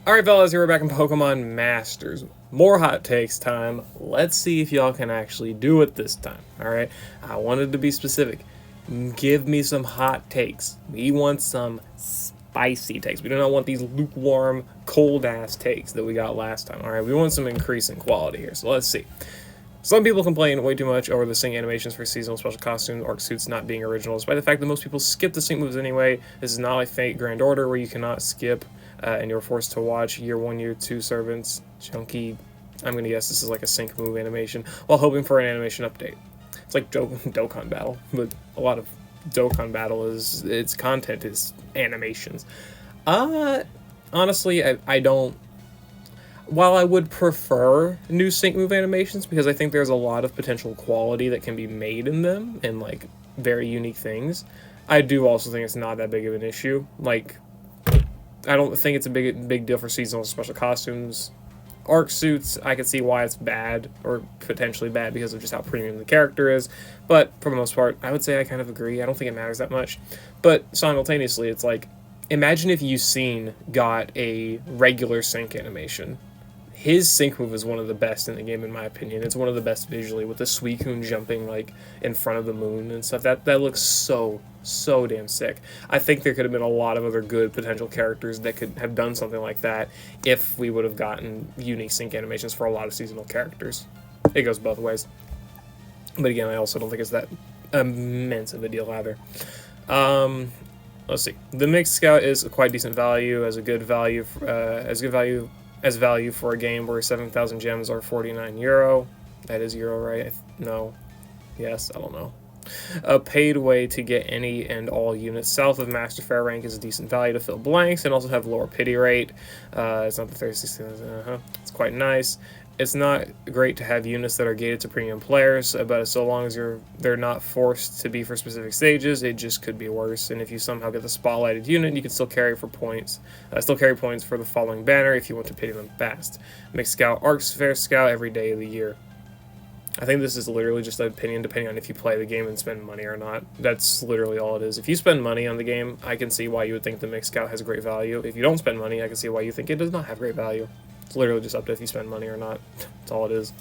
Alright, fellas, here we're back in Pokemon Masters. More hot takes time. Let's see if y'all can actually do it this time. Alright, I wanted to be specific. Give me some hot takes. We want some spicy takes. We do not want these lukewarm, cold-ass takes that we got last time. Alright, we want some increase in quality here, so let's see. Some people complain way too much over the sync animations for seasonal special costumes, arc suits not being original, despite the fact that most people skip the sync moves anyway. This is not like Fate Grand Order, where you cannot skip and you're forced to watch Year 1, Year 2 servants. Chunky, I'm going to guess this is like a sync move animation, while hoping for an animation update. It's like Dokkan Battle, but a lot of Dokkan Battle is, its content is animations. Honestly, I don't... While I would prefer new sync move animations, because I think there's a lot of potential quality that can be made in them, and like very unique things, I do also think it's not that big of an issue. Like, I don't think it's a big deal for seasonal special costumes. Arc suits, I could see why it's bad, or potentially bad, because of just how premium the character is, but for the most part, I would say I kind of agree. I don't think it matters that much. But simultaneously, it's like, imagine if Yusin got a regular sync animation. His sync move is one of the best in the game, in my opinion. It's one of the best visually, with the Suicune jumping like in front of the moon and stuff. That looks so damn sick. I think there could have been a lot of other good potential characters that could have done something like that if we would have gotten unique sync animations for a lot of seasonal characters. It goes both ways. But again, I also don't think it's that immense of a deal either. Let's see. The Mixed Scout is a quite decent value, as value for a game where 7,000 gems are 49 euro. That is euro, right? No. Yes, I don't know. A paid way to get any and all units south of Master Fair rank is a decent value to fill blanks and also have lower pity rate. It's not the 36. It's quite nice. It's not great to have units that are gated to premium players, but so long as they're not forced to be for specific stages, it just could be worse. And if you somehow get the spotlighted unit, you can still carry points for the following banner if you want to pity them fast. Mixed Scout, Arc Fair Scout every day of the year. I think this is literally just an opinion depending on if you play the game and spend money or not. That's literally all it is. If you spend money on the game, I can see why you would think the Mixed Scout has great value. If you don't spend money, I can see why you think it does not have great value. It's literally just up to if you spend money or not. That's all it is.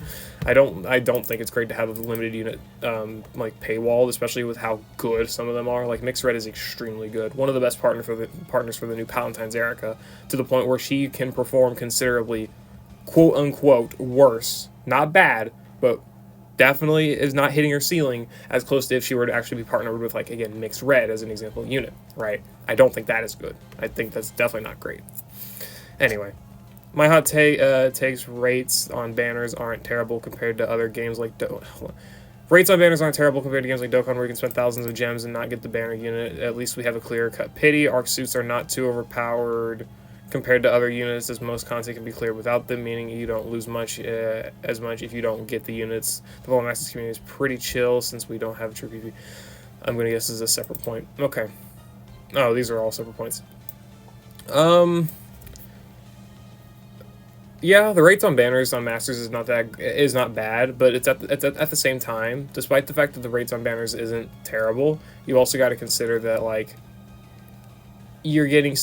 I don't think it's great to have a limited unit like paywall, especially with how good some of them are. Like Mixed Red is extremely good. One of the best partners for the new Palatine's Erica, to the point where she can perform considerably, quote unquote, worse. Not bad, but definitely is not hitting her ceiling as close to if she were to actually be partnered with, like, again, Mixed Red as an example unit, right? I don't think that is good. I think that's definitely not great. Anyway. My hot takes: rates on banners aren't terrible compared to other games like Rates on banners aren't terrible compared to games like Dokkan, where you can spend thousands of gems and not get the banner unit. At least we have a clear-cut pity. Arc suits are not too overpowered compared to other units, as most content can be cleared without them, meaning you don't lose as much if you don't get the units. The Pokemon Masters community is pretty chill since we don't have true PvP. I'm going to guess this is a separate point. Okay. Oh, these are all separate points. Yeah, the rates on banners on Masters is not bad, but it's at the same time, despite the fact that the rates on banners isn't terrible, you also got to consider that, like, you're getting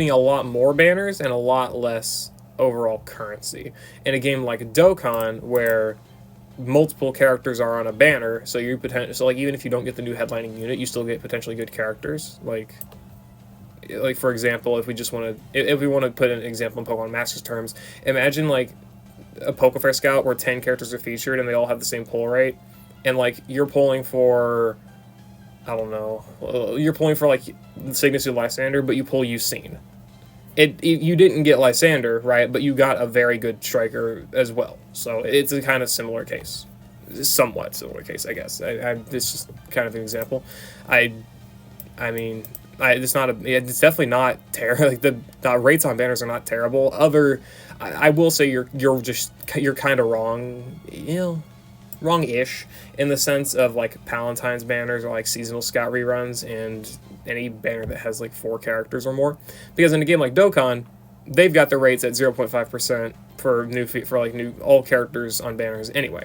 a lot more banners and a lot less overall currency in a game like Dokkan, where multiple characters are on a banner. So like, even if you don't get the new headlining unit, you still get potentially good characters. Like for example, if we want to put an example in Pokemon Masters terms, imagine like a Pokefair Scout where 10 characters are featured and they all have the same pull rate, and like you're pulling for, I don't know, you're pulling for like Signature Lysander, but you pull Yusin. You didn't get Lysander, right? But you got a very good striker as well. So it's a kind of similar case, somewhat similar case, I guess. It's just kind of an example. It's definitely not terrible. Like the rates on banners are not terrible. I will say you're kind of wrong. Wrong-ish in the sense of like Palatine's banners or like seasonal scout reruns and any banner that has like 4 characters or more. Because in a game like Dokkan, they've got the rates at 0.5% for all characters on banners anyway.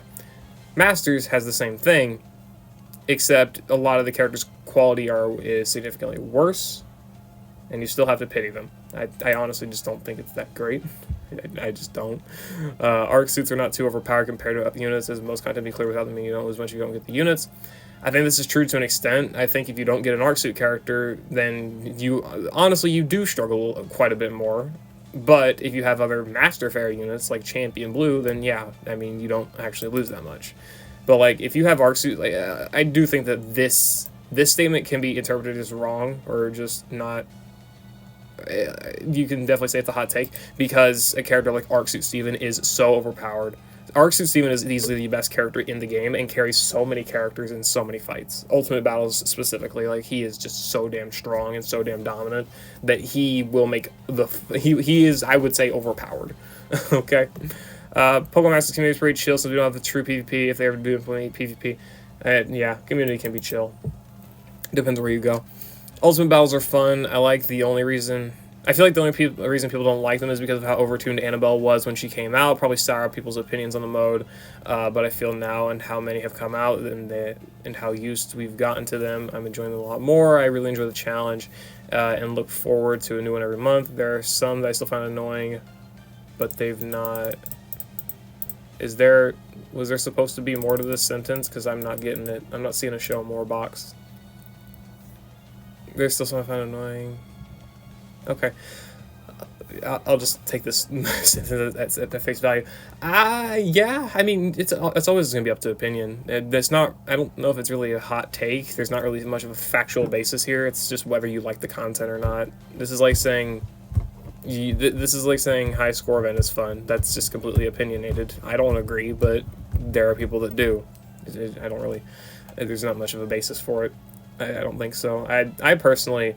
Masters has the same thing, except a lot of the characters' quality is significantly worse, and you still have to pity them. I honestly just don't think it's that great. I just don't. Arc suits are not too overpowered compared to other units, as most content be clear without them, you don't lose much if you don't get the units. I think this is true to an extent. I think if you don't get an arc suit character, then you do struggle quite a bit more. But if you have other Master Fair units like Champion Blue, then yeah, I mean, you don't actually lose that much. But like, if you have arc suit, like, I do think that this statement can be interpreted as wrong or just not. You can definitely say it's a hot take because a character like Arc Suit Steven is so overpowered. Arc Suit Steven is easily the best character in the game and carries so many characters in so many fights. Ultimate Battles specifically, like, he is just so damn strong and so damn dominant that he will make he is, I would say, overpowered. Okay. Pokemon Masters community is pretty chill, so we don't have the true PvP if they ever do implement PvP. Yeah, community can be chill. Depends where you go. Ultimate Battles are fun. I like the only reason... I feel like the only reason people don't like them is because of how overtuned Annabelle was when she came out. Probably sour people's opinions on the mode. But I feel now and how many have come out and how used we've gotten to them, I'm enjoying them a lot more. I really enjoy the challenge and look forward to a new one every month. There are some that I still find annoying, but they've not... Was there supposed to be more to this sentence? Because I'm not getting it. I'm not seeing a show more box. There's still some I find annoying. Okay. I'll just take this sentence at face value. Yeah, I mean, it's always going to be up to opinion. That's not, I don't know if it's really a hot take. There's not really much of a factual basis here. It's just whether you like the content or not. This is like saying high score event is fun. That's just completely opinionated. I don't agree, but there are people that do. I don't really, there's not much of a basis for it. I don't think so. I personally,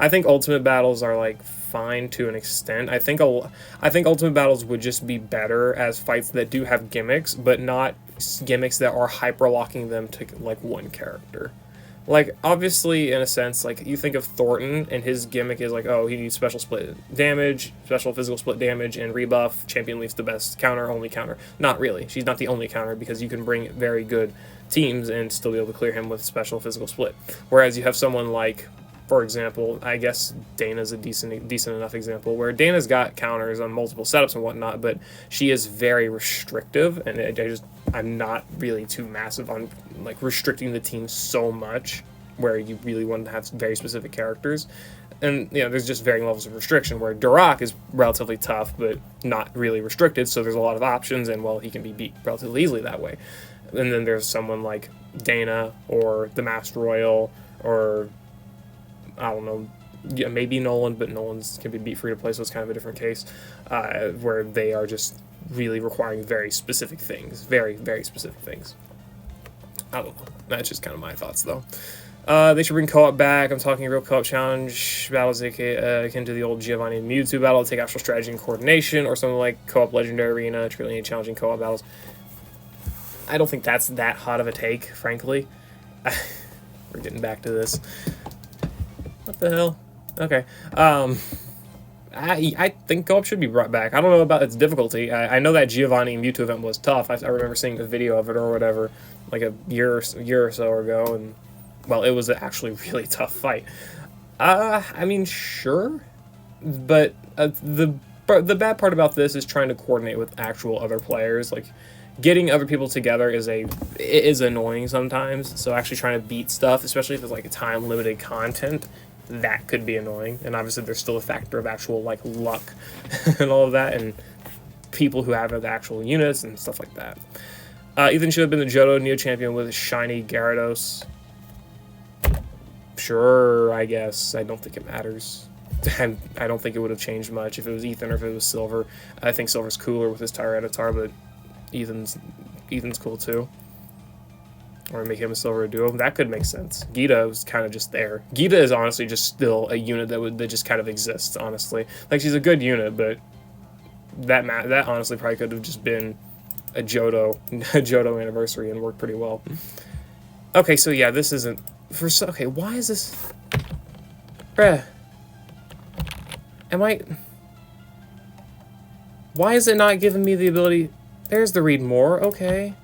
I think Ultimate Battles are like fine to an extent. I think Ultimate Battles would just be better as fights that do have gimmicks, but not gimmicks that are hyper locking them to like one character. Like, obviously, in a sense, like, you think of Thornton, and his gimmick is like, oh, he needs special split damage, special physical split damage, and rebuff. Champion Leaf's the best counter, only counter. Not really. She's not the only counter, because you can bring very good teams and still be able to clear him with special physical split. Whereas you have someone like, for example, I guess Dana's a decent enough example, where Dana's got counters on multiple setups and whatnot, but she is very restrictive, and I'm not really too massive on like restricting the team so much where you really want to have very specific characters. And, you know, there's just varying levels of restriction, where Duroc is relatively tough, but not really restricted, so there's a lot of options, and, well, he can be beat relatively easily that way. And then there's someone like Dana, or the Master Royal, or, I don't know, yeah, maybe Nolan, but Nolan's can be beat free to play, so it's kind of a different case, where they are just really requiring very specific things, very, very specific things. I don't know. That's just kind of my thoughts, though. They should bring co-op back. I'm talking real co-op challenge battles akin to the old Giovanni and Mewtwo battle. Take actual strategy and coordination, or something like co-op Legendary Arena, truly challenging co-op battles. I don't think that's that hot of a take, frankly. We're getting back to this. What the hell? Okay. I think co-op should be brought back. I don't know about its difficulty. I know that Giovanni and Mewtwo event was tough. I remember seeing a video of it or whatever, like a year or so ago, and, well, it was actually a really tough fight. I mean, sure, but the bad part about this is trying to coordinate with actual other players. Like, getting other people together is annoying sometimes. So actually trying to beat stuff, especially if it's like a time-limited content, that could be annoying. And obviously there's still a factor of actual like luck and all of that, and people who have the actual units and stuff like that. Ethan should have been the Johto Neo champion with shiny Gyarados. Sure, I guess. I don't think it matters. I don't think it would have changed much if it was Ethan or if it was Silver. I think Silver's cooler with his Tyranitar, but Ethan's cool too. Or make him a Silver duo. That could make sense. Gita was kind of just there. Gita is honestly just still a unit that just kind of exists, honestly. Like, she's a good unit, but that honestly probably could have just been a Johto anniversary and worked pretty well. Okay, so yeah, this isn't... Okay, why is this... Bruh. Why is it not giving me the ability... There's the read more, okay.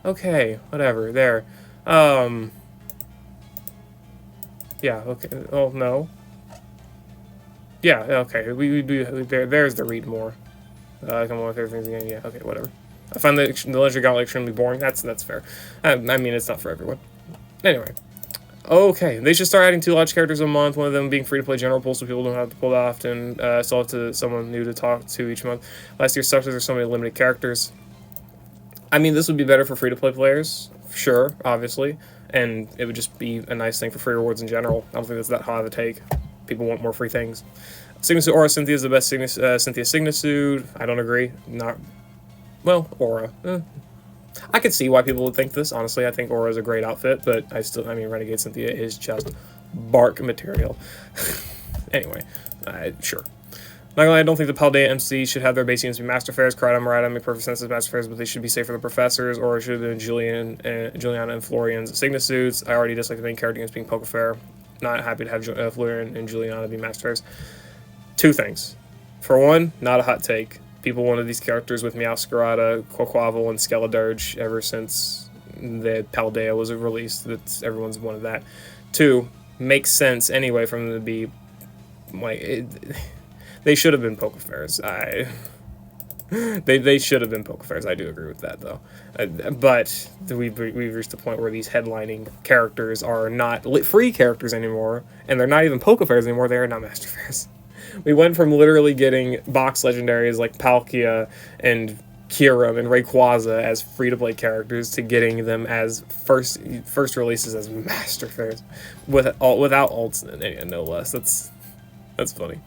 Okay, whatever, there. Yeah, okay, oh, no. Yeah, okay. There's the read more. Come on with everything's again. Yeah, okay, whatever. I find the Legendary Gauntlet extremely boring. That's fair. I mean, it's not for everyone. Anyway. Okay, they should start adding 2 large characters a month, one of them being free-to-play general pool so people don't have to pull it often, still have to someone new to talk to each month. Last year sucked there's so many limited characters. I mean, this would be better for free-to-play players, sure, obviously, and it would just be a nice thing for free rewards in general. I don't think that's that high of a take. People want more free things. Signature Aura Cynthia is the best Cynthia Signasude. I don't agree. Not, well, Aura. I could see why people would think this. Honestly, I think Aura is a great outfit, but I mean, Renegade Cynthia is just bark material. Anyway, sure. Not gonna lie, I don't think the Paldea MC should have their base units be Master Fairs. Karada and Marada make perfect sense as Master Fairs, but they should be safe for the professors, or it should have been Juliana and Florian's Signasudes. I already dislike the main character against being Pokefair. Not happy to have Florian and Juliana be Master Fairs. 2 things. For one, not a hot take. People wanted these characters with Meowscarada, Quaquaval, and Skeledirge ever since the Paldea was released. Everyone's wanted that. 2, makes sense anyway for them to be like they should have been Pokefairs. They should have been Pokefairs. I do agree with that though. But we've reached the point where these headlining characters are not free characters anymore, and they're not even Pokefairs anymore. They are not Master Fairs. We went from literally getting box legendaries like Palkia and Kyurem and Rayquaza as free-to-play characters to getting them as first releases as Master Fairs without ults and no less. That's funny.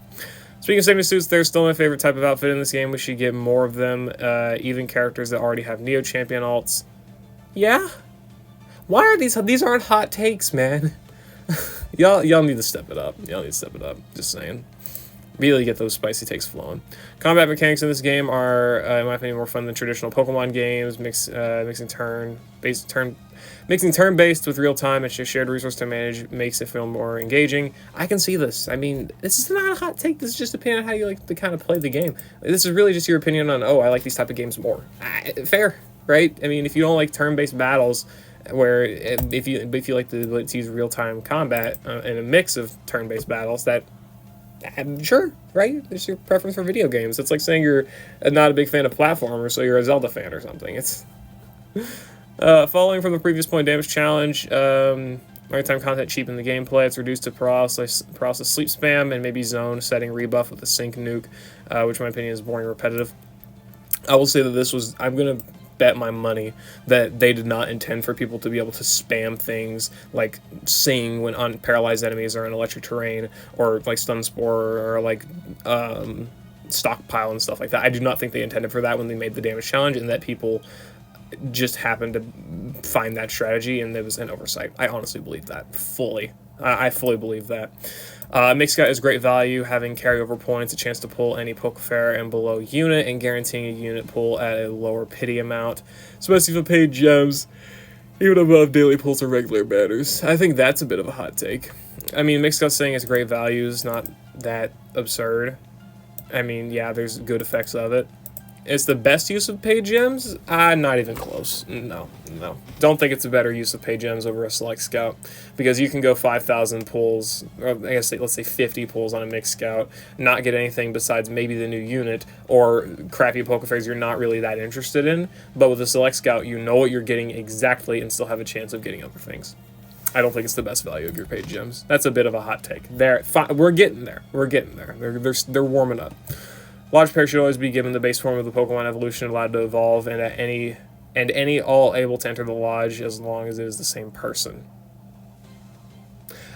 Speaking of Signasudes, they're still my favorite type of outfit in this game. We should get more of them, even characters that already have Neo Champion alts. Yeah? Why are these aren't hot takes, man? Y'all need to step it up. Y'all need to step it up. Just saying. Really get those spicy takes flowing. Combat mechanics in this game are, in my opinion, more fun than traditional Pokemon games. Mixing turn-based with real-time and shared resource to manage makes it feel more engaging. I can see this. I mean, this is not a hot take. This is just opinion on how you like to kind of play the game. This is really just your opinion on, oh, I like these type of games more. Fair, right? I mean, if you don't like turn-based battles, where if you like to use real-time combat in a mix of turn-based battles, that sure, right? It's your preference for video games. It's like saying you're not a big fan of platformers, so you're a Zelda fan or something. It's following from the previous point damage challenge. Maritime content cheapened the gameplay. It's reduced to paralysis sleep spam, and maybe zone setting rebuff with a sync nuke, which in my opinion is boring and repetitive. I will say that this was, I'm gonna bet my money that they did not intend for people to be able to spam things like sing when unparalyzed enemies are in electric terrain, or like stun spore, or like stockpile and stuff like that. I do not think they intended for that when they made the damage challenge, and that people just happened to find that strategy and it was an oversight. I honestly believe that fully. I fully believe that. Mixed Scout is great value, having carryover points, a chance to pull any Pokefair and below unit, and guaranteeing a unit pull at a lower pity amount, especially for paid gems, even above daily pulls or regular banners. I think that's a bit of a hot take. I mean, Mixed Scout saying it's great value is not that absurd. I mean, yeah, there's good effects of it. It's the best use of paid gems? Not even close. No. Don't think it's a better use of paid gems over a Select Scout, because you can go 5,000 pulls, or I guess let's say 50 pulls on a Mixed Scout, not get anything besides maybe the new unit, or crappy Pokefairs you're not really that interested in, but with a Select Scout you know what you're getting exactly and still have a chance of getting other things. I don't think it's the best value of your paid gems. That's a bit of a hot take. We're getting there. They're warming up. Large pair should always be given the base form of the Pokemon evolution, allowed to evolve, and any all able to enter the lodge as long as it is the same person.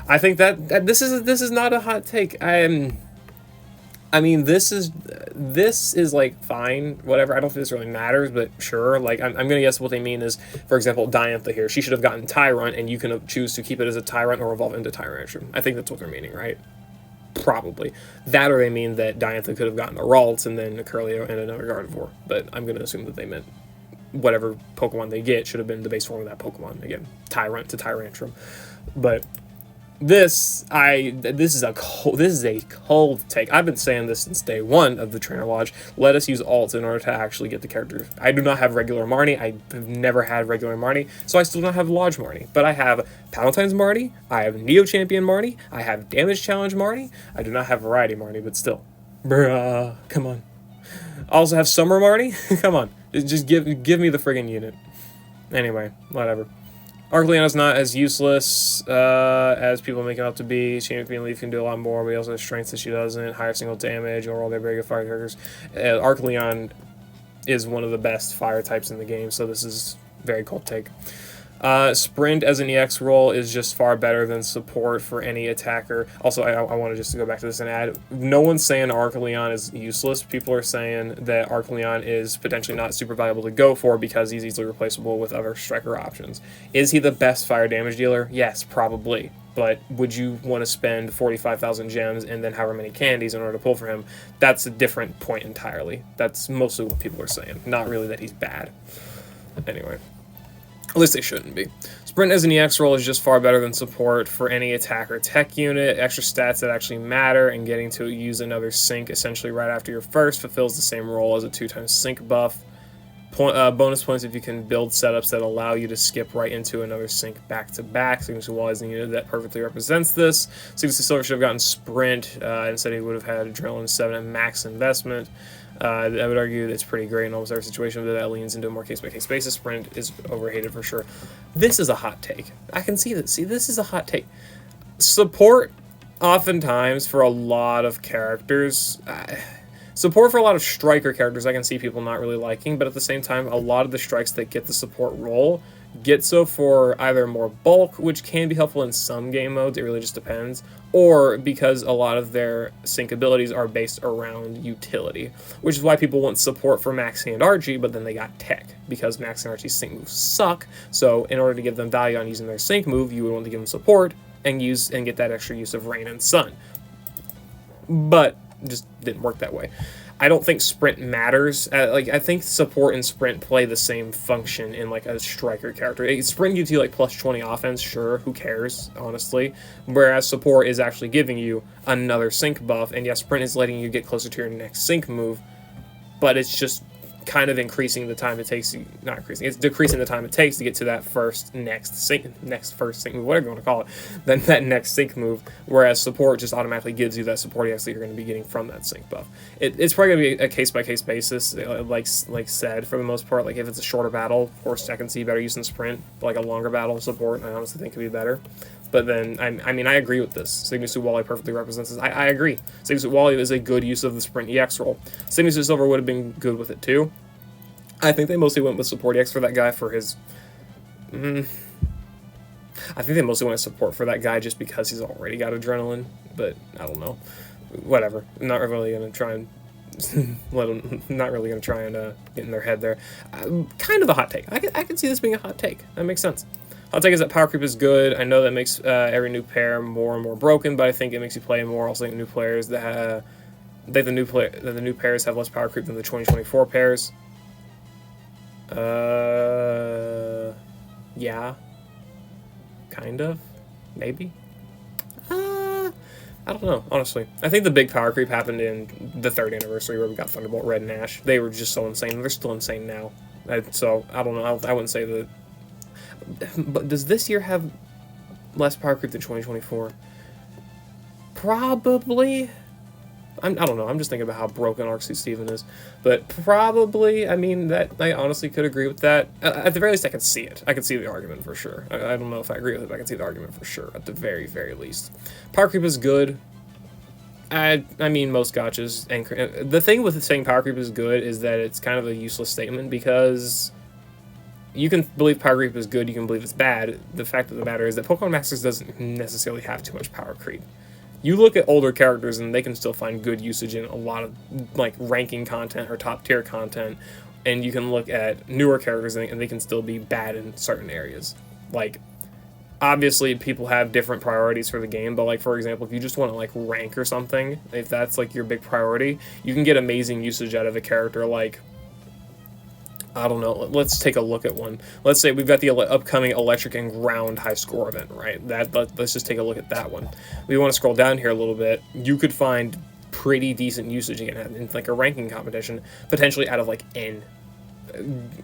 I think that this is not a hot take. I mean, this is like fine, whatever. I don't think this really matters, but sure. Like I'm gonna guess what they mean is, for example, Diantha here. She should have gotten Tyrant, and you can choose to keep it as a Tyrant or evolve into Tyrantrum. I think that's what they're meaning, right? Probably. That, or they mean that Diantha could have gotten a Ralts and then a Curlio and another Gardevoir. But I'm going to assume that they meant whatever Pokemon they get should have been the base form of that Pokemon. Again, Tyrant to Tyrantrum. But This is a cold take. I've been saying this since day one of the Trainer Lodge. Let us use alts in order to actually get the characters. I do not have regular Marnie. I have never had regular Marnie, so I still don't have Lodge Marnie. But I have Palatine's Marnie. I have Neo Champion Marnie. I have Damage Challenge Marnie. I do not have Variety Marnie, but still, bruh, come on. I also have Summer Marnie. Come on, just give me the friggin' unit. Anyway, whatever. Arcleon's not as useless as people make it out to be. Champion Leaf can do a lot more, but he also has strengths that she doesn't. Higher single damage, overall they're very good fire characters. Arcleon is one of the best fire types in the game, so this is very cold take. Sprint as an EX role is just far better than support for any attacker. Also, I want to just go back to this and add, no one's saying Arcleon is useless. People are saying that Arcleon is potentially not super valuable to go for because he's easily replaceable with other striker options. Is he the best fire damage dealer? Yes, probably. But would you want to spend 45,000 gems and then however many candies in order to pull for him? That's a different point entirely. That's mostly what people are saying, not really that he's bad. Anyway. At least they shouldn't be. Sprint as an EX role is just far better than support for any attack or tech unit. Extra stats that actually matter, and getting to use another sync essentially right after your first fulfills the same role as a 2x sync buff. Bonus points if you can build setups that allow you to skip right into another sync back-to-back. Signature Wall is the unit that perfectly represents this. Signature Silver should have gotten Sprint. Instead he would have had Adrenaline 7 at max investment. I would argue that it's pretty great in almost every situation, but that leans into a more case-by-case basis. Sprint is overhated for sure. This is a hot take. I can see that. See, this is a hot take. Support, oftentimes, for a lot of characters... Support for a lot of striker characters I can see people not really liking, but at the same time, a lot of the strikes that get the support role get so for either more bulk, which can be helpful in some game modes, it really just depends, or because a lot of their sync abilities are based around utility, which is why people want support for Maxie and Archie, but then they got tech, because Maxie and Archie's sync moves suck, so in order to give them value on using their sync move, you would want to give them support and get that extra use of Rain and Sun. But just didn't work that way. I don't think Sprint matters. I think support and Sprint play the same function in like a striker character. Sprint gives you like plus 20 offense, sure, who cares, honestly. Whereas support is actually giving you another sync buff, and yes, Sprint is letting you get closer to your next sync move, but it's just kind of increasing the time it takes, not increasing, it's decreasing the time it takes to get to that first sync move, whatever you want to call it, then that next sync move, whereas support just automatically gives you that support EX that you're going to be getting from that sync buff. It's probably going to be a case-by-case basis, like said, for the most part. Like if it's a shorter battle, of course I can see better use in Sprint, but like a longer battle, support I honestly think could be better. But then, I mean, I agree with this. Signature Wally perfectly represents this. I agree. Signature Wally is a good use of the Sprint EX role. Signature Silver would have been good with it too. I think they mostly went with support EX for that guy for his... I think they mostly went with support for that guy just because he's already got Adrenaline, but I don't know. Whatever. I'm not really going to try and... not really going to try and get in their head there. Kind of a hot take. I can see this being a hot take. That makes sense. Hot take is that power creep is good. I know that makes every new pair more and more broken, but I think it makes you play more. Also, new players that the new pairs have less power creep than the 2024 pairs. Yeah. Kind of. Maybe. I don't know, honestly. I think the big power creep happened in the 3rd anniversary where we got Thunderbolt Red and Ash. They were just so insane. They're still insane now. So, I don't know. I wouldn't say that... But does this year have less power creep than 2024? Probably. I don't know. I'm just thinking about how broken Arcsuit Steven is. But probably, I mean, that I honestly could agree with that. At the very least, I could see it. I could see the argument for sure. I don't know if I agree with it, but I can see the argument for sure, at the very, very least. Power creep is good. I mean, most gachas. And the thing with saying power creep is good is that it's kind of a useless statement because... You can believe power creep is good, you can believe it's bad. The fact of the matter is that Pokemon Masters doesn't necessarily have too much power creep. You look at older characters and they can still find good usage in a lot of like ranking content or top tier content, and you can look at newer characters and they can still be bad in certain areas. Like, obviously people have different priorities for the game, but like for example, if you just want to like rank or something, if that's like your big priority, you can get amazing usage out of a character like I don't know. Let's take a look at one. Let's say we've got the upcoming Electric and Ground high score event, right? Let's just take a look at that one. We want to scroll down here a little bit. You could find pretty decent usage again in like a ranking competition, potentially out of like N.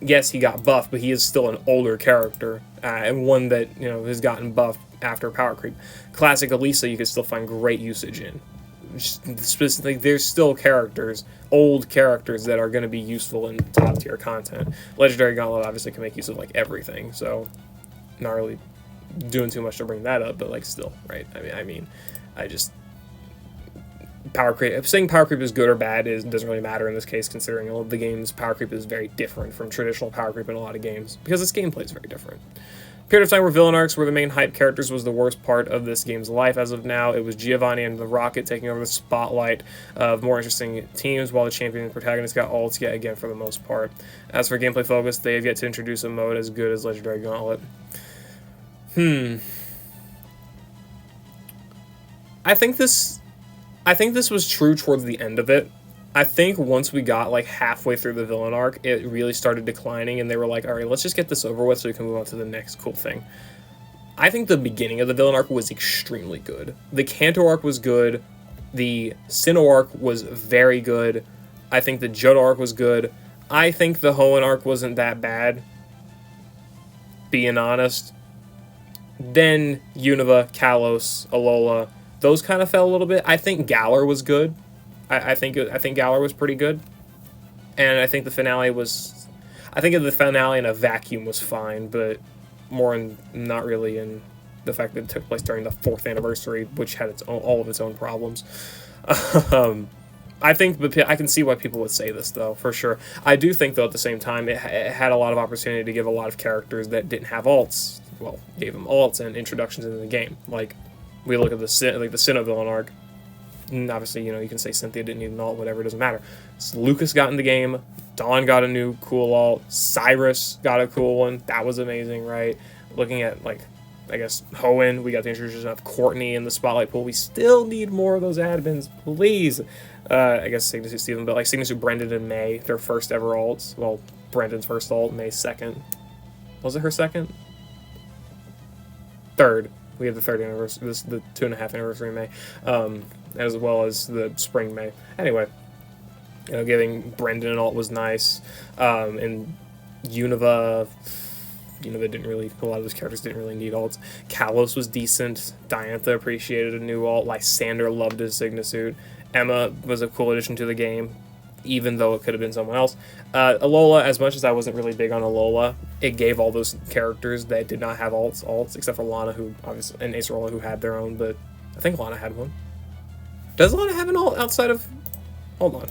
Yes, he got buffed, but he is still an older character, and one that, you know, has gotten buffed after power creep. Classic Elisa, you could still find great usage in. Specifically, there's still characters, old characters, that are going to be useful in top tier content. Legendary Gauntlet obviously can make use of like everything, so not really doing too much to bring that up, but like still, right? I just power creep. Saying power creep is good or bad doesn't really matter in this case, considering all of the games power creep is very different from traditional power creep in a lot of games because its gameplay is very different. Period of time where villain arcs were the main hype characters was the worst part of this game's life. As of now, it was Giovanni and the Rocket taking over the spotlight of more interesting teams, while the champion and protagonist got ults yet again for the most part. As for gameplay focus, they have yet to introduce a mode as good as Legendary Gauntlet. I think this was true towards the end of it. I think once we got like halfway through the villain arc, it really started declining, and they were like, all right, let's just get this over with so we can move on to the next cool thing. I think the beginning of the villain arc was extremely good. The Kanto arc was good. The Sinnoh arc was very good. I think the Johto arc was good. I think the Hoenn arc wasn't that bad, being honest. Then Unova, Kalos, Alola, those kind of fell a little bit. I think Galar was good. I think Galar was pretty good, and I think the finale was. I think the finale in a vacuum was fine, but more in not really in the fact that it took place during the 4th anniversary, which had all of its own problems. I think, but I can see why people would say this though, for sure. I do think though at the same time it had a lot of opportunity to give a lot of characters that didn't have alts. Well, gave them alts and introductions into the game. Like we look at the Sinnoh villain arc. And obviously, you know, you can say Cynthia didn't need an alt, whatever, it doesn't matter. So Lucas got in the game, Dawn got a new cool alt, Cyrus got a cool one, that was amazing, right? Looking at, like, I guess, Hoenn, we got the introduction of Courtney in the Spotlight pool. We still need more of those admins, please. I guess Cygnus Suit Steven, but like Cygnus Suit Brendan and May, their first ever alts. Well, Brendan's first alt, May's second. Was it her second? Third. We have the 3rd anniversary, the 2.5 anniversary in May, as well as the spring May. Anyway, you know, giving Brendan an alt was nice, and Unova didn't really, a lot of those characters didn't really need alts. Kalos was decent, Diantha appreciated a new alt, Lysander loved his Cygnus Suit, Emma was a cool addition to the game, even though it could have been someone else. Alola, as much as I wasn't really big on Alola, it gave all those characters that did not have alts, except for Lana, who obviously, and Acerola, who had their own, but I think Lana had one. Does Lana have an alt outside of... Hold on.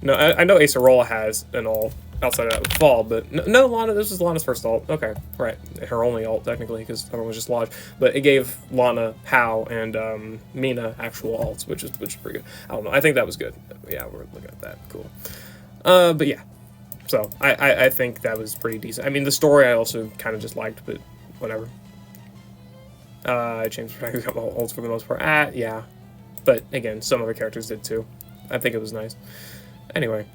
No, I know Acerola has an alt outside of Fall, but no, Lana, this was Lana's first alt. Okay, right. Her only alt, technically, because everyone was just lodged. But it gave Lana, Hao, and Mina actual alts, which is pretty good. I don't know. I think that was good. Yeah, we're looking at that. Cool. But yeah. So, I think that was pretty decent. I mean, the story I also kind of just liked, but whatever. James Franco got all alts for the most part. Yeah. But, again, some other characters did too. I think it was nice. Anyway.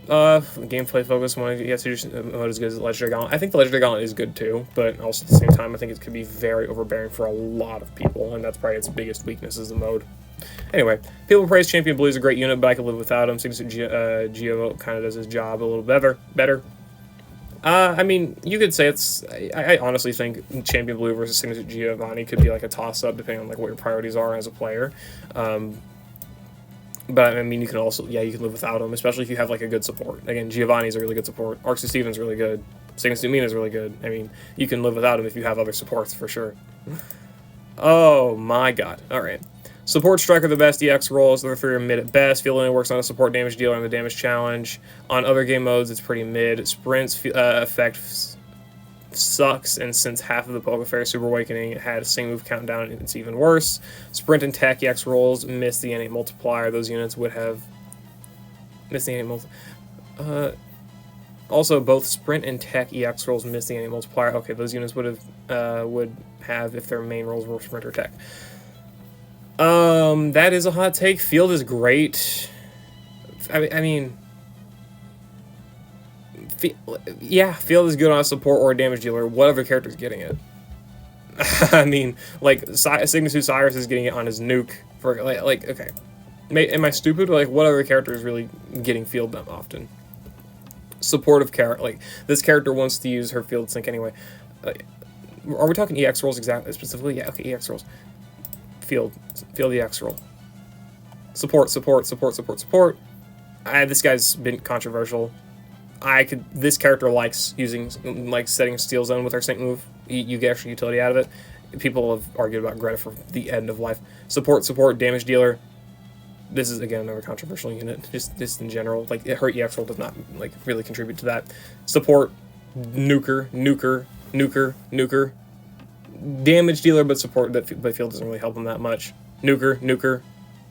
Gameplay focus, yes, mode is good as Legendary Gauntlet. I think the Legendary Gauntlet is good too, but also at the same time, I think it could be very overbearing for a lot of people, and that's probably its biggest weakness is the mode. Anyway, people praise Champion Blue is a great unit, but I could live without him. Seems Geo kind of does his job a little better. I mean, you could say it's... I honestly think Champion Blue versus Signature Giovanni could be like a toss-up, depending on like what your priorities are as a player. But, I mean, you can also... Yeah, you can live without him, especially if you have like a good support. Again, Giovanni's a really good support. Arxu Steven's really good. Signature Mina's really good. I mean, you can live without him if you have other supports, for sure. Oh, my God. Alright. Support Striker, the best EX rolls. They're 3 are mid at best. Field only works on a support damage dealer on the damage challenge. On other game modes, it's pretty mid. Sprint's effect sucks, and since half of the Pokefairy Super Awakening had a single move countdown, it's even worse. Sprint and Tech EX rolls miss the innate multiplier. Those units would have missed the innate multiplier. Also, both Sprint and Tech EX rolls miss the innate multiplier. Okay, those units would have if their main rolls were Sprint or Tech. That is a hot take. Field is great. I mean, Yeah, field is good on a support or a damage dealer. What other character's getting it? I mean, like, Signature Cyrus is getting it on his nuke. For like okay. Am I stupid? Like, what other character is really getting field them often? Supportive character. Like, this character wants to use her field sync anyway. Are we talking EX rolls exactly, specifically? Yeah, okay, EX rolls. Field EX roll. Support. This guy's been controversial. This character likes setting Steel Zone with her sync move. You get extra utility out of it. People have argued about Greta for the end of life. Support, damage dealer. This is, again, another controversial unit, just in general. Like, her EX roll does not, like, really contribute to that. Support, nuker. Damage dealer, but support, but field doesn't really help him that much. Nuker.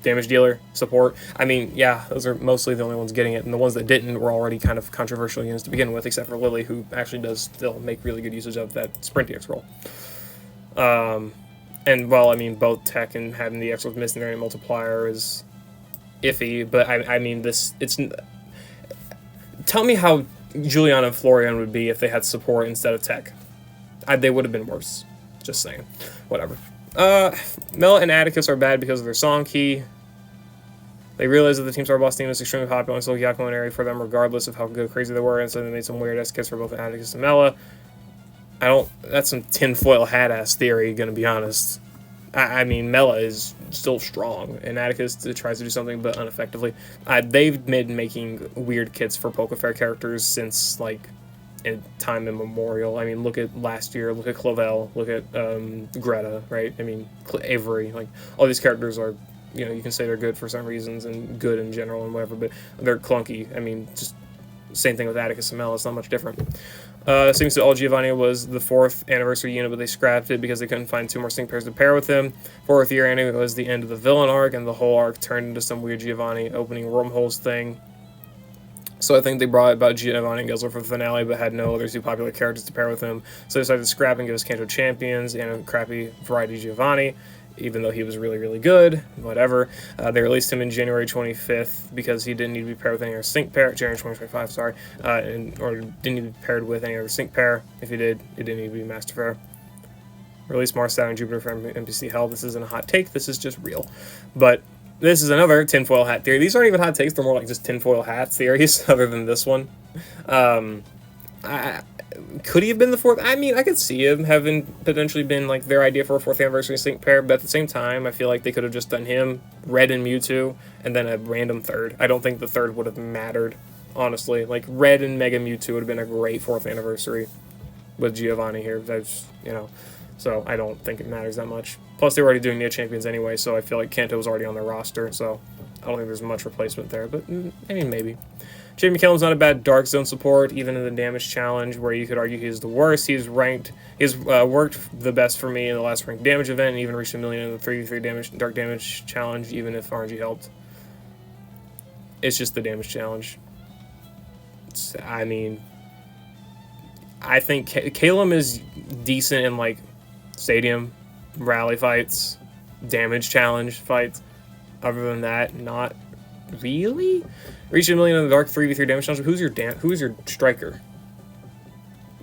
Damage dealer, support. I mean, yeah, those are mostly the only ones getting it, and the ones that didn't were already kind of controversial units to begin with, except for Lily, who actually does still make really good usage of that Sprint EX roll. And, well, I mean, both tech and having the EX rolls missing their multiplier is iffy, but I mean, tell me how Juliana and Florian would be if they had support instead of tech. They would have been worse. Just saying. Whatever. Mela and Atticus are bad because of their song key. They realized that the Team Star Boss theme is extremely popular and so Yakulinary for them regardless of how good crazy they were, and so they made some weird ass kits for both Atticus and Mela. That's some tinfoil hat ass theory, gonna be honest. I mean, Mela is still strong, and Atticus tries to do something, but ineffectively. They've been making weird kits for Pokefair characters since, like, in time immemorial. I mean, look at last year, look at Clovell, look at Greta, right? I mean, Avery, like, all these characters are, you know, you can say they're good for some reasons, and good in general and whatever, but they're clunky. I mean, just same thing with Atticus and Mela, it's not much different. Seems that All Giovanni was the 4th anniversary unit, but they scrapped it because they couldn't find 2 more sync pairs to pair with him. 4th year anime was the end of the villain arc, and the whole arc turned into some weird Giovanni opening wormholes thing. So I think they brought about Giovanni and Guzzler for the finale, but had no other 2 popular characters to pair with him. So they decided to scrap and give us Kanto Champions and a crappy variety Giovanni, even though he was really, really good. Whatever. They released him in January 25th because he didn't need to be paired with any other sync pair. January 2025, sorry. Or didn't need to be paired with any other sync pair. If he did, it didn't need to be Master Fair. Release Mars, Saturn, Jupiter for NPC Hell. This isn't a hot take. This is just real. But this is another tinfoil hat theory. These aren't even hot takes. They're more like just tinfoil hats theories, other than this one. Could he have been the 4th? I mean, I could see him having potentially been like their idea for a 4th anniversary sync pair, but at the same time, I feel like they could have just done him, Red and Mewtwo, and then a random 3rd. I don't think the 3rd would have mattered, honestly. Like, Red and Mega Mewtwo would have been a great 4th anniversary with Giovanni here. That's, you know, so I don't think it matters that much. Plus, they were already doing Neo Champions anyway, so I feel like Kanto was already on their roster, so I don't think there's much replacement there, but I mean, maybe. Jamie McKellen's not a bad Dark Zone support, even in the damage challenge, where you could argue he's the worst. He's worked the best for me in the last ranked damage event, and even reached 1 million in the 3v3 dark damage challenge, even if RNG helped. It's just the damage challenge. I mean, I think Calum is decent in, like, stadium, rally fights, damage challenge fights. Other than that, not really. Reach 1 million in the dark 3v3 damage challenge. Who's your striker?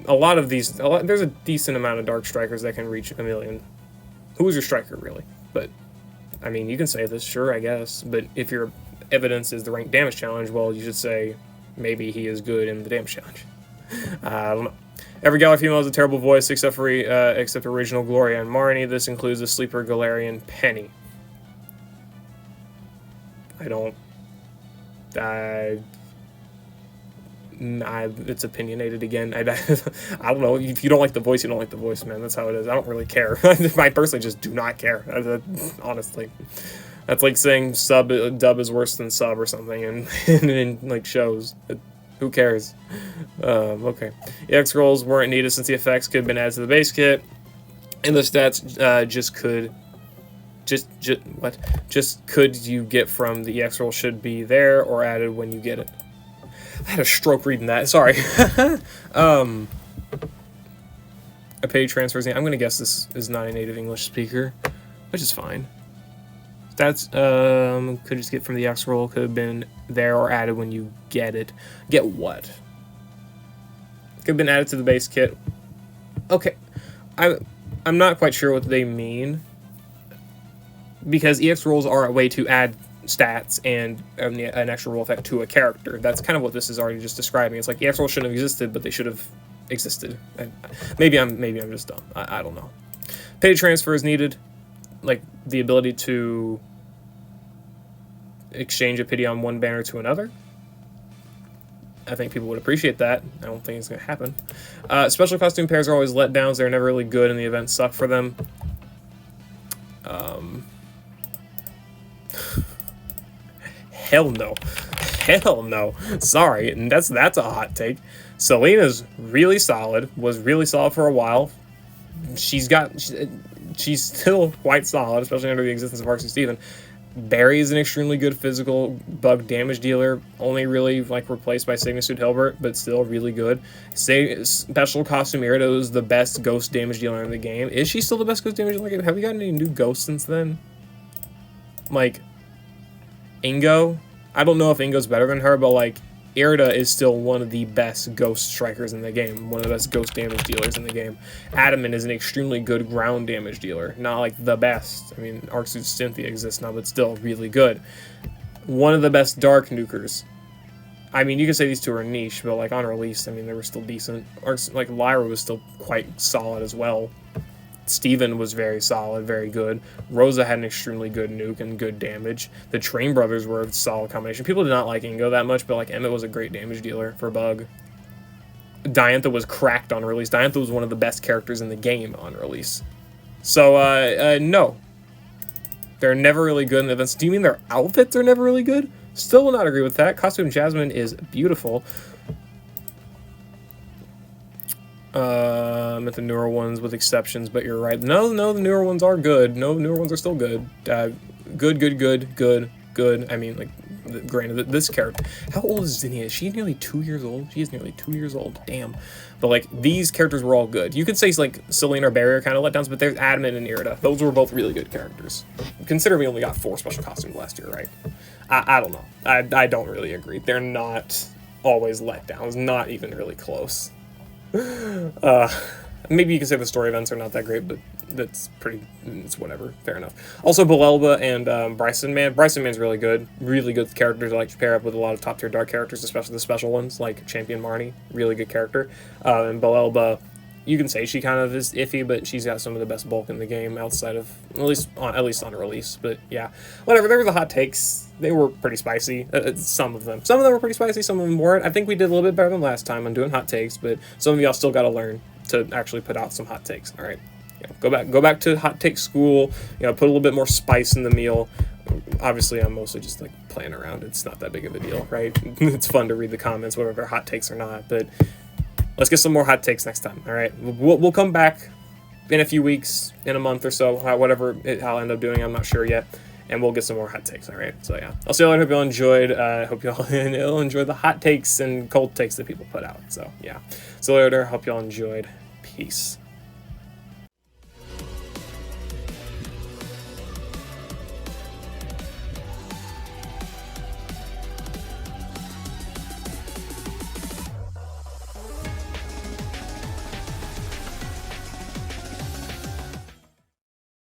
There's a decent amount of dark strikers that can reach 1 million. Who is your striker, really? But, I mean, you can say this, sure, I guess. But if your evidence is the ranked damage challenge, well, you should say maybe he is good in the damage challenge. I don't know. Every Galar female has a terrible voice except original Gloria and Marnie. This includes the sleeper Galarian Penny. It's opinionated again. I don't know. If you don't like the voice, you don't like the voice, man. That's how it is. I don't really care. I personally just do not care. Honestly, that's like saying dub is worse than sub or something, in like shows. Who cares? Okay. EX rolls weren't needed since the effects could have been added to the base kit, and the stats could you get from the EX roll should be there or added when you get it. I had a stroke reading that. Sorry. A page transfers. I'm gonna guess this is not a native English speaker, which is fine. That's could just get from the EX roll, could have been there or added when you get it. Get what? Could have been added to the base kit. Okay, I'm not quite sure what they mean, because EX rolls are a way to add stats and an extra roll effect to a character. That's kind of what this is already just describing. It's like EX rolls shouldn't have existed, but they should have existed. Maybe I'm just dumb. I don't know. Pay transfer is needed, like the ability to exchange a pity on one banner to another. I think people would appreciate that. I don't think it's going to happen. Special costume pairs are always letdowns. They're never really good, and the events suck for them. Hell no. Hell no. Sorry, and that's a hot take. Selena's really solid. Was really solid for a while. She's still quite solid, especially under the existence of Arcee Steven. Barry is an extremely good physical bug damage dealer, only really like replaced by Signitude Hilbert, but still really good. Special costume Eriott is the best ghost damage dealer in the game. Is she still the best ghost damage dealer in the game? Have we gotten any new ghosts since then? Like Ingo? I don't know if Ingo's better than her, but like Eriott is still one of the best ghost strikers in the game, one of the best ghost damage dealers in the game. Datamine is an extremely good ground damage dealer, not like the best. I mean, Arcsuit Cynthia exists now, but still really good. One of the best dark nukers. I mean, you could say these two are niche, but like on release, I mean, they were still decent. Like Lyra was still quite solid as well. Steven was very solid, very good. Rosa had an extremely good nuke and good damage. The Train Brothers were a solid combination. People did not like Ingo that much, but like Emmett was a great damage dealer for Bug. Diantha was cracked on release. Diantha was one of the best characters in the game on release. So, no. They're never really good in the events. Do you mean their outfits are never really good? Still will not agree with that. Costume Jasmine is beautiful. At the newer ones with exceptions, but you're right. No, the newer ones are good. No, the newer ones are still good. Good. I mean, like, granted, this character. How old is Zinnia? Is she nearly 2 years old? She is nearly 2 years old. Damn. But, like, these characters were all good. You could say, like, Selena or Barry are kind of letdowns, but there's Datamine and Eriott. Those were both really good characters. Consider we only got 4 special costumes last year, right? I don't know. I don't really agree. They're not always letdowns. Not even really close. Maybe you can say the story events are not that great, but that's it's whatever. Fair enough. Also, Belelba and Bryson Man. Bryson Man's really good characters. I like to pair up with a lot of top tier dark characters, especially the special ones like Champion Marnie. Really good character. And Belelba, you can say she kind of is iffy, but she's got some of the best bulk in the game outside of at least on release. But yeah, whatever. There were the hot takes. They were pretty spicy. Some of them were pretty spicy. Some of them weren't. I think we did a little bit better than last time on doing hot takes, but some of y'all still got to learn to actually put out some hot takes. All right, go back to hot take school. Put a little bit more spice in the meal. Obviously, I'm mostly just like playing around. It's not that big of a deal, right? It's fun to read the comments, whether they're hot takes or not. But let's get some more hot takes next time. All right, we'll come back in a few weeks, in a month or so, whatever I'll end up doing. I'm not sure yet. And we'll get some more hot takes, all right? So, yeah. I'll see you later. Hope y'all enjoyed. Hope y'all enjoy the hot takes and cold takes that people put out. So, yeah. See you later. Hope y'all enjoyed. Peace.